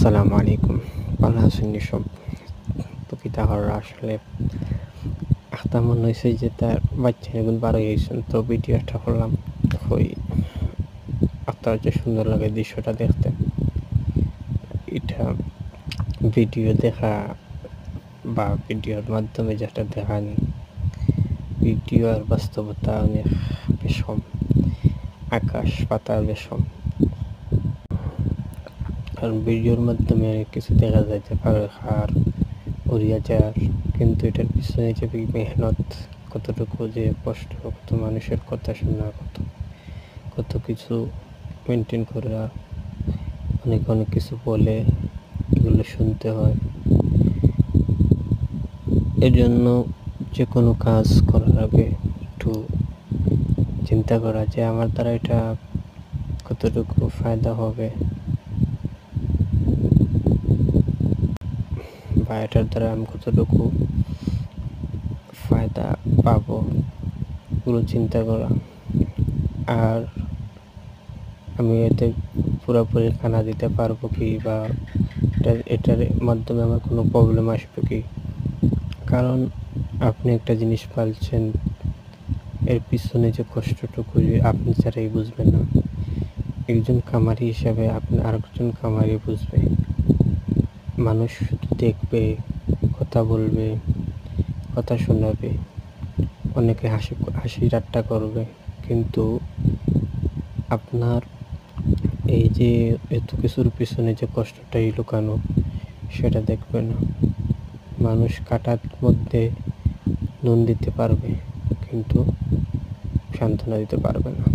আসসালামু আলাইকুম। ভালো আছেন সব? তো কিতা হররা আসলে আখতা মনে হয়েছে যে তার বাচ্চা এগুলো বার হয়েছেন, তো ভিডিও একটা করলাম। ওই আখতা যে সুন্দর লাগে দৃশ্যটা দেখতে। এটা ভিডিও দেখা বা ভিডিওর মাধ্যমে যেটা দেখানি, ভিডিও আর বাস্তবতা অনেক বিষম, আকাশ পাতাল বিষম। কারণ ভিডিওর মাধ্যমে অনেক কিছু দেখা যাইতে পারে আর উড়িয়া যার, কিন্তু এটার পিছনে যে মেহনত, কতটুকু যে কষ্ট, কত মানুষের কথা শোনা, কত কিছু মেনটেন করে, অনেক কিছু বলে এগুলো শুনতে হয়। এর জন্য যে কোনো কাজ করার আগে একটু চিন্তা করা যে আমার দ্বারা এটা কতটুকু ফায়দা হবে বা এটার দ্বারা আমি কতটুকু ফায়দা পাবো, পুরো চিন্তা করা। আর আমি এতে পুরোপুরি খানা দিতে পারবো কি, বা এটার মাধ্যমে আমার কোনো প্রবলেম আসবে কি। কারণ আপনি একটা জিনিস পালছেন, এর পিছনে যে কষ্টটুকু আপনি ছাড়াই বুঝবেন না। একজন খামারি হিসাবে আপনি আরেকজন খামারি বুঝবে। মানুষ শুধু দেখবে, কথা বলবে, কথা শোনাবে, অনেকে হাসি ঠাট্টা করবে, কিন্তু আপনার এই যে এত কিছুর পিছনে যে কষ্টটাই লুকানো, সেটা দেখবে না। মানুষ কাটার মধ্যে নুন দিতে পারবে, কিন্তু সান্ত্বনা দিতে পারবে না।